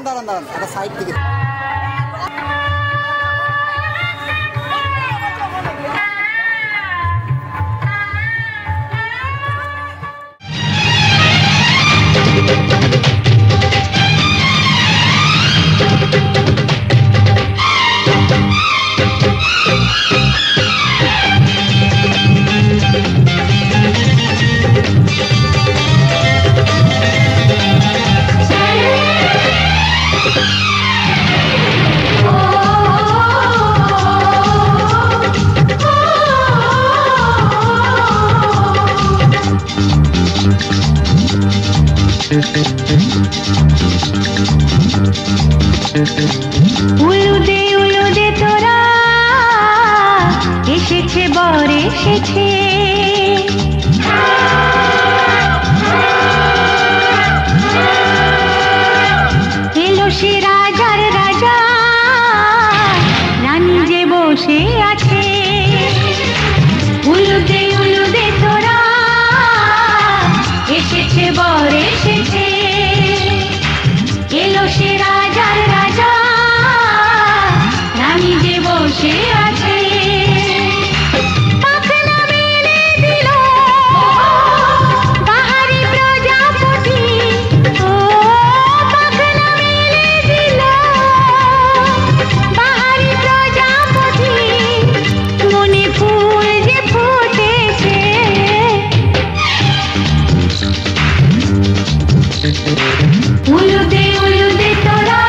দাঁড়ান একটা সাইড থেকে উলুদে তোরা এসেছে বর এসেছে, এলো সে রাজার রাজা, রানী যে বসে আছে। উলুদে তোরা এসেছে বর এসেছে, এলো সে রাজার রাজা, রানী যে বসে আছে। পাখনা মেলে দিল বাহারি প্রজাপতি, ও পাখনা মেলে দিল বাহারি প্রজাপতি, মনে ফুল যে ফুটেছে। উলুদে তোরা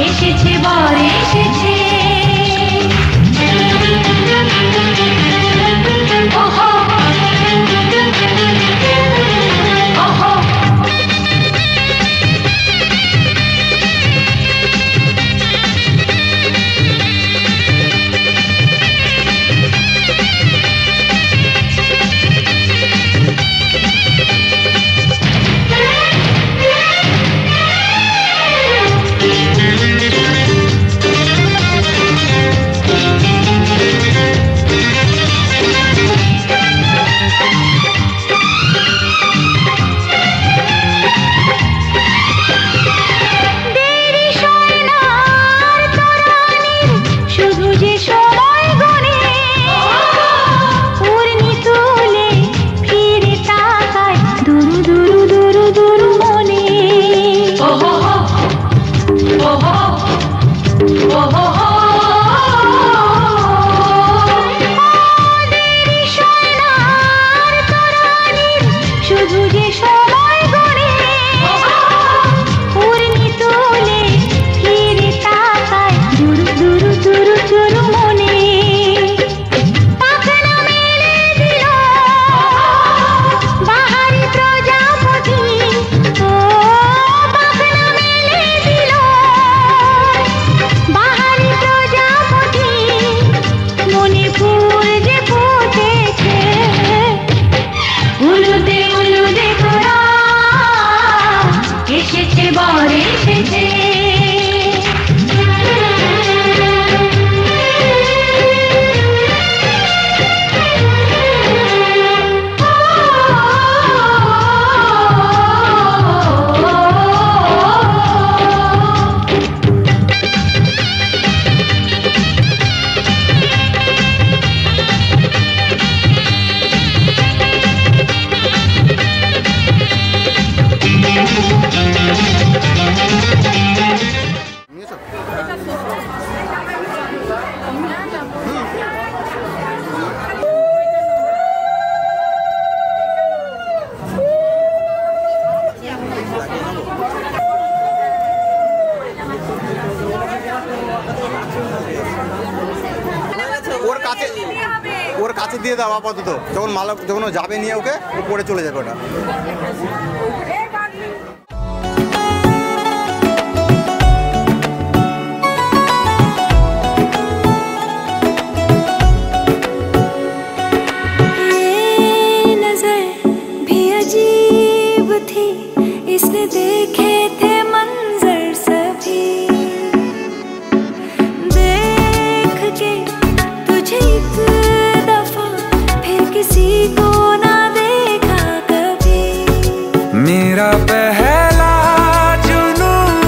এসেছে বর এসেছে। ওহো ওহো ওর কাছে দিয়ে দাও আপাতত, যখন মালা যখন ও যাবে নিয়ে ওকে ও পড়ে চলে যাবে ওটা। इसने देखे थे मंजर सभी, देख के तुझे एक दफा फिर किसी को ना देखा कभी। मेरा पहला जुनून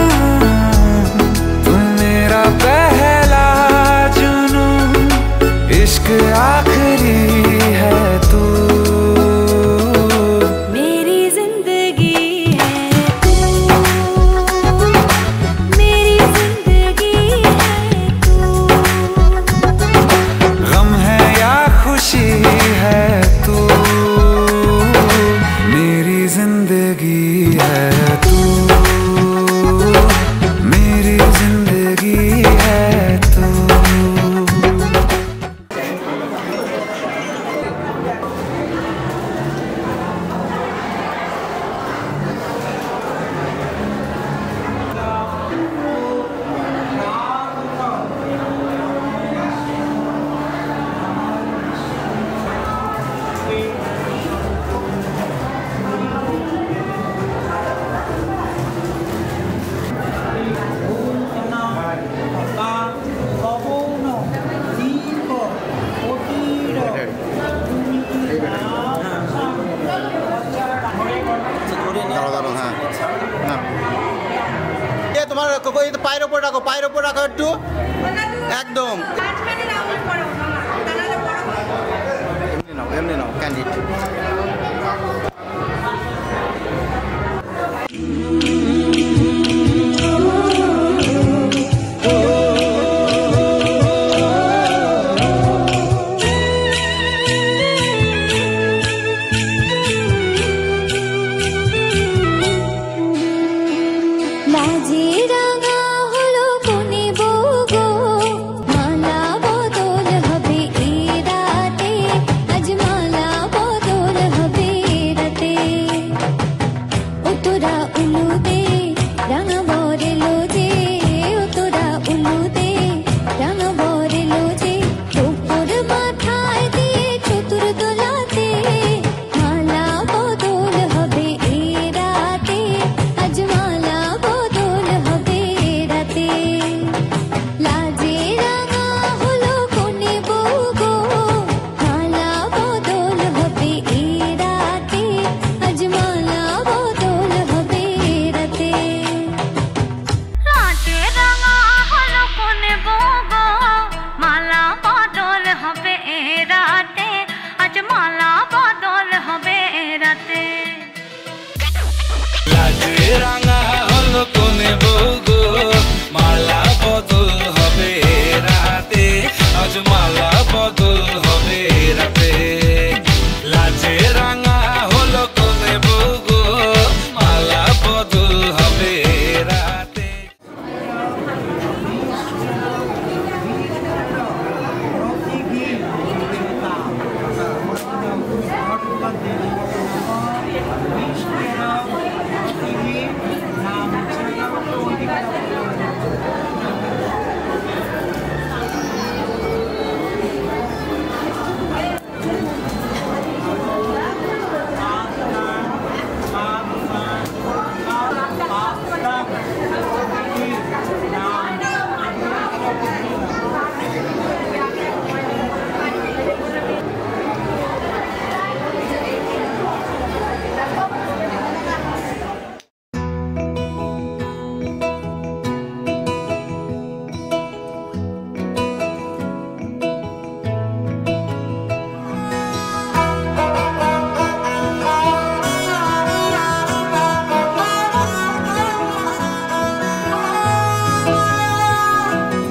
तू, मेरा पहला जुनून, इश्क आखिरी है तू। खुशी है तू। তোমার পায়ের ওপর রাখো একটু, একদম এমনি নাও ক্যান্ডিড।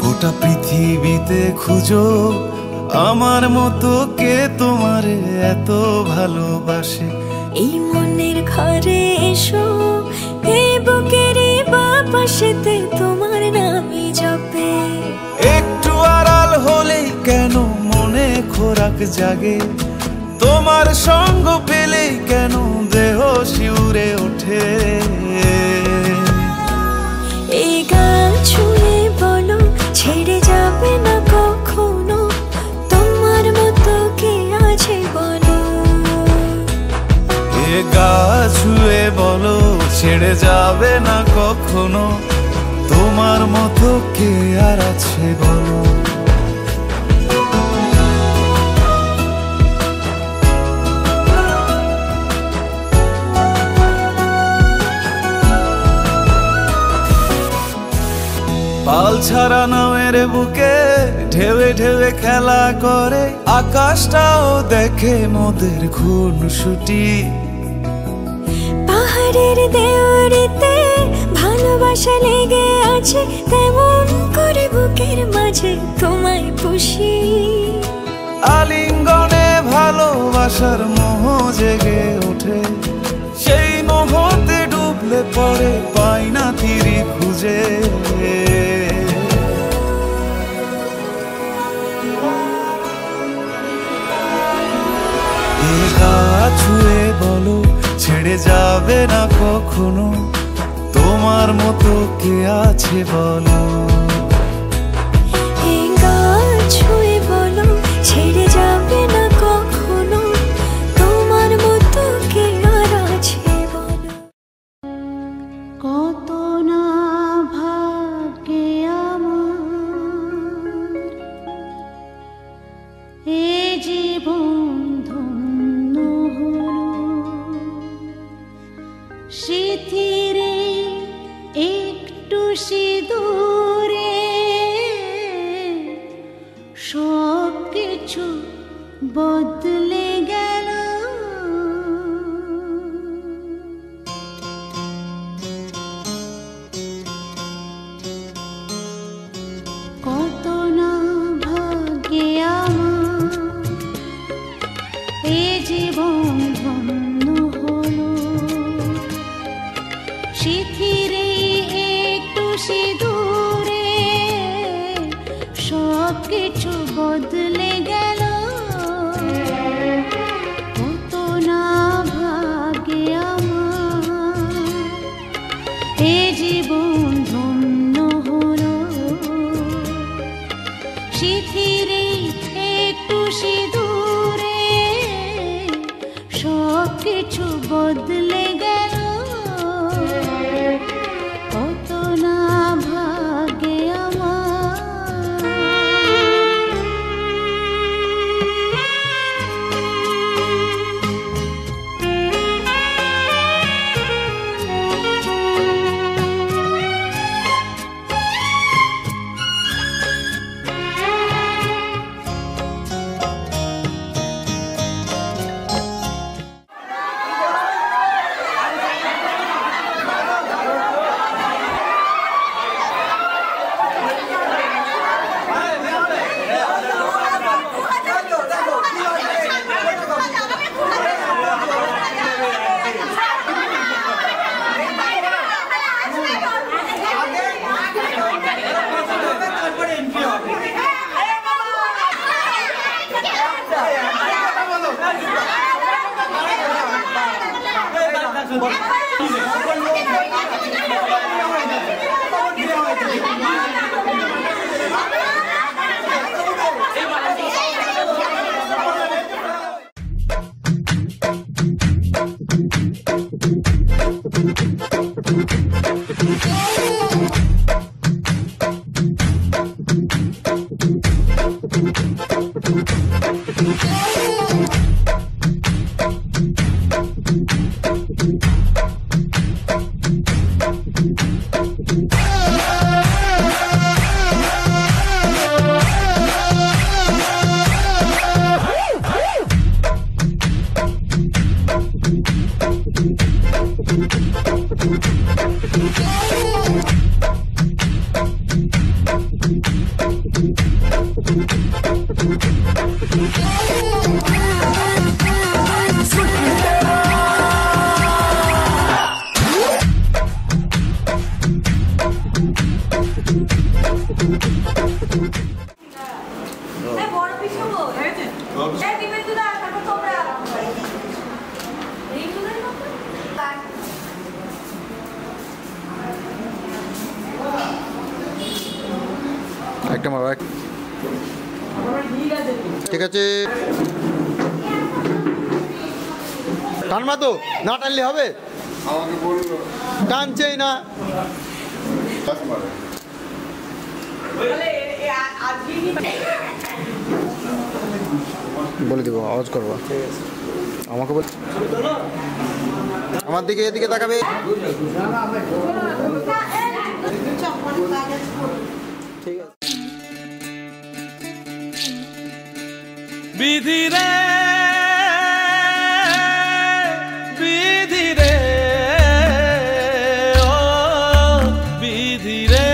গোটা পৃথিবীতে খুঁজো আমার মতো কে তোমারে এত ভালোবাসে। এই মনের ঘরে এসো, এই বুকেরই বাপাশেতে তোমার নামই জপে। একটু আড়াল হলেই কেন মনে খোরাক জাগে, তোমার সঙ্গ পেলেই কেন দেহ শিউরে ওঠে। এই গান ছুঁয়ে বলো ছেড়ে যাবে না কখনো, তোমার মতো কে আছে বলো। এ গা ছুঁয়ে বলো ছেড়ে যাবে না কখনো, তোমার মতো কে আর আছে বলো। পাল ছাড়া নামের বুকে ঢেউে ঢেউে খেলা করে, আকাশটাও দেখে মোদের খুনসুটি। পাহাড়ের দেওয়ারিতে ভালোবাসা লেগে আছে, তেমন করে বুকের মাঝে তোমায় পুষি। আলিঙ্গনে ভালোবাসার মোহ জেগে ওঠে, সেই মোহতে ডুবলে পরে পাই না তীরে খুঁজে। ছুঁয়ে বলো ছেড়ে যাবে না কখনো, তোমার মতো কে আছে বলো। ছুঁয়ে বলো ছেড়ে যাবে না কখনো, তোমার মতো কে আর আছে বলো। কত না ভাগ্যে আমার এ জীবন ধন্য হলো, স্মৃতির একটু সিঁদুরে সব কিছু বদলে গেল। কত না ভাগ্যে আমার এ জীবন ধন্য হলো, শিথিরে একটু সিঁদুরে সব কিছু বদলে গেল। কত না ভাগ্যে আমার এ জীবন ধন্য হলো, শিথিরে একটু সিঁদুরে সব কিছু বদলে গেল। কত না ভাগ্যে একটা মারো ঠিক আছে। টানবা তো, না টানলে হবে? টানছেই না। বলে দিব, আওয়াজ করবো। আমাকে বল, আমার দিকে এদিকে তাকাবে। ঠিক আছে। বিধি রে বিধি রে ও বিধি রে,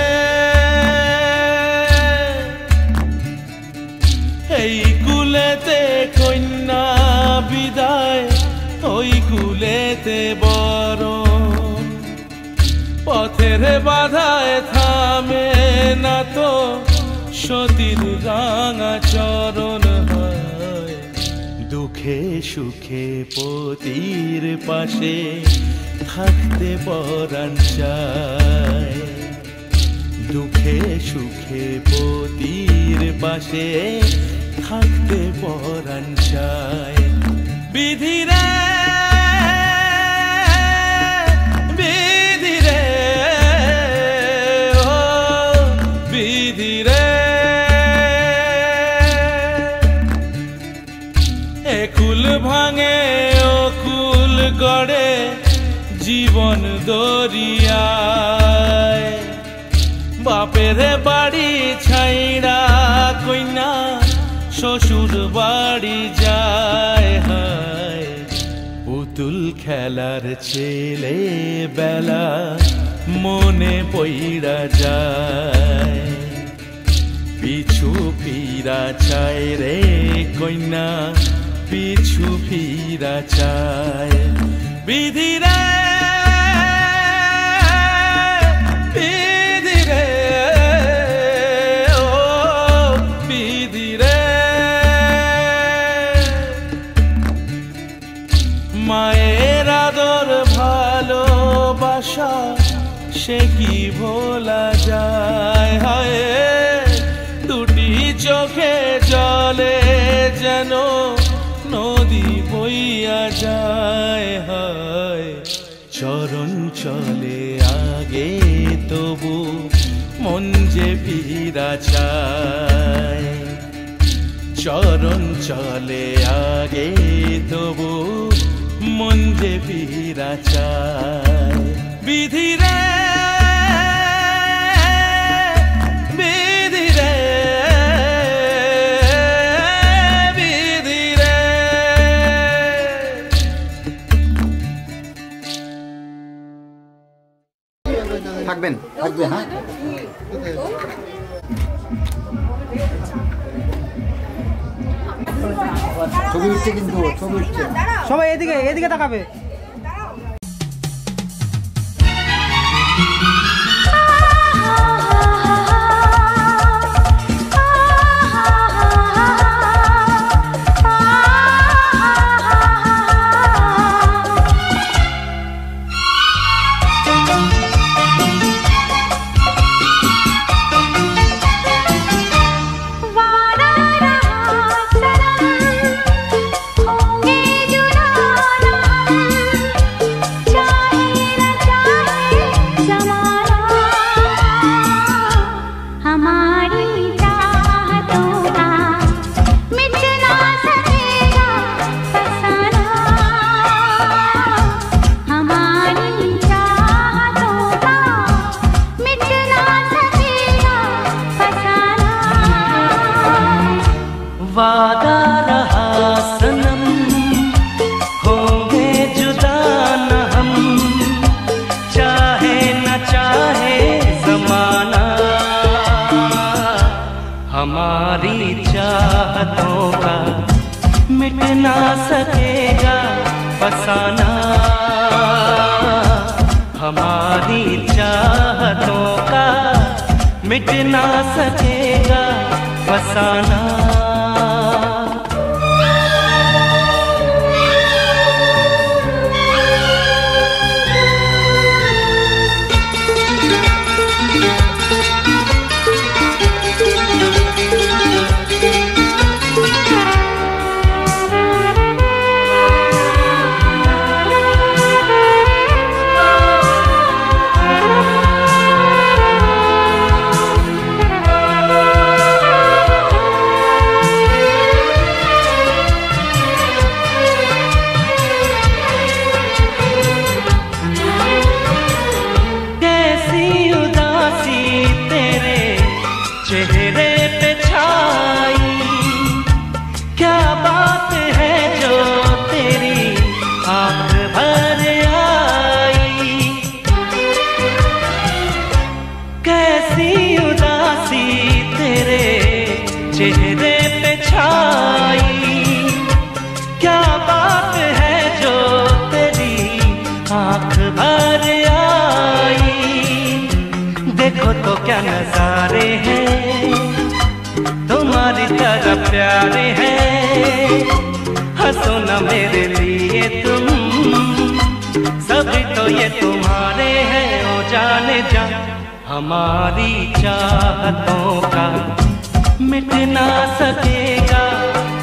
এই কুলেতে কন্যা বিদায়, ওই কুলেতে বরণ, পথের বাধায় থামে না তো সতীর রাঙা চরণ। দুঃখে সুখে পতির পাশে থাকতে পরাণ চায়, দুঃখে সুখে পতির পাশে থাকতে পরাণ চায়। বিধি রে বিধি রে ও বিধি রে, একুল ভাঙে অকুল গড়ে জীবন দরিয়ায়, বাপের বাড়ি ছাইড়া কইনা শ্বশুর বাড়ি যায় হায় পুতুল খেলার ছেলে বেলা মনে পইড়া যায় পিছু ফিরা চায় রে কইনা পিছু ফিরা চায় বিধি রে বিধি রে ও বিধি রে মায়ের আদর ভালোবাসা সে কি ভোলা যায় হায় দুটি চোখে জলে যেন নদী বইয়া যায় হায় চরণ চলে আগে তবু মন যে ফিরা চায় চরণ চলে আগে তবু মন যে ফিরা চায় বিধি রে বিধি রে বিধি রে থাকবেন থাকবে হ্যাঁ ছবি উঠছে কিন্তু ছবি উঠছে সবাই এদিকে এদিকে তাকাবে वादा रहा सनम होंगे जुदा न हम चाहे न चाहे जमाना हमारी चाहतों का मिट ना सकेगा फसाना हमारी चाहतों का मिट ना सकेगा फसाना चेहरे पे छाई क्या बात है जो तेरी आँख भर आई कैसी उदासी तेरे चेहरे पे छाई क्या बात है जो तेरी आँख भर आई देखो तो क्या नजारे हैं तुम्हारी तरह प्यारे हैं हंसो न मेरे लिए तुम सभी तो ये तुम्हारे हैं ओ जाने जा हमारी चाहतों का मिट ना सकेगा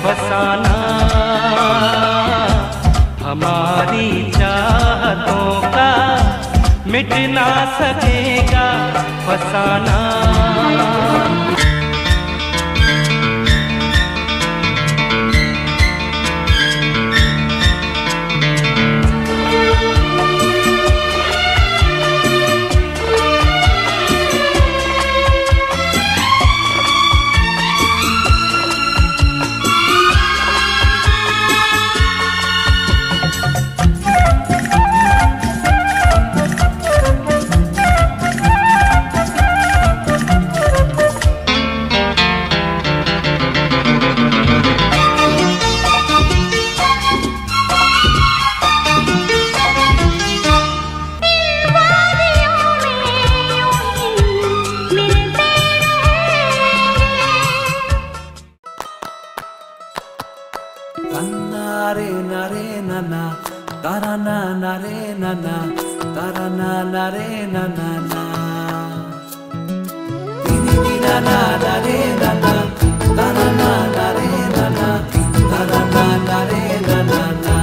फसाना हमारी चाहतों का मिट ना सकेगा फसाना রে না না, তারা না না রে না না, তারা না না রে না না না, তিরি না না না রে না না, তারা না না রে না না, তারা না না রে না না না।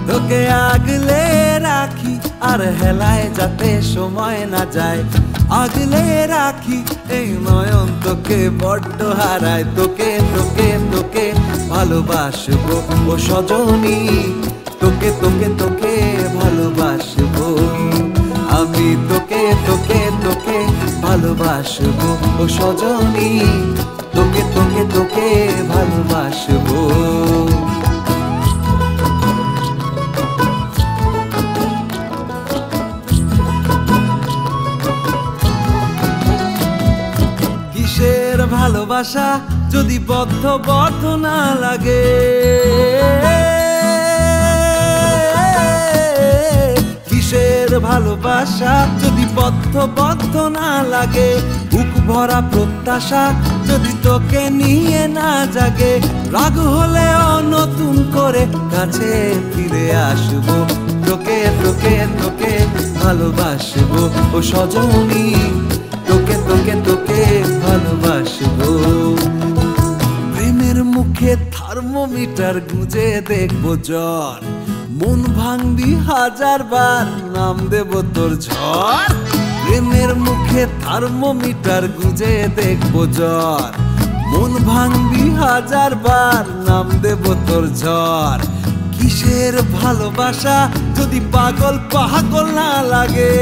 তোকে আগলে রাখি আর হেলায় যাতে সময় না যায়, আগলে রাখি এই নয়ন তোকে বড্ড হারায়। তোকে তোকে তোকে ভালোবাসবো ও সজনী, তোকে তোকে তোকে ভালোবাসবো আমি, তোকে তোকে তোকে ভালোবাসবো ও সজনী, তোকে তোকে তোকে ভালোবাসবো। কিসের ভালোবাসা যদি বদ্ধ বদ্ধ না লাগে, কিসের ভালোবাসা যদি বদ্ধ বদ্ধ না লাগে, বুক ভরা প্রত্যাশা যদি তোকে নিয়ে না জাগে, রাগ হলেও নতুন করে কাছে ফিরে আসবো, তোকে তোকে তোকে ভালোবাসবো ও সজনী, তোকে তোকে তোকে ভালোবাসবো। প্রেমের মুখে থার্মোমিটার গুঁজে দেখবো জ্বর, মন ভাঙবি হাজার বার নাম দেব তোর ঝড়। প্রেমের মুখে থার্মোমিটার গুঁজে দেখবো জ্বর, মন ভাঙবি হাজার বার নাম দেব তোর ঝড়। কিসের ভালোবাসা যদি পাগল পাগল না লাগে,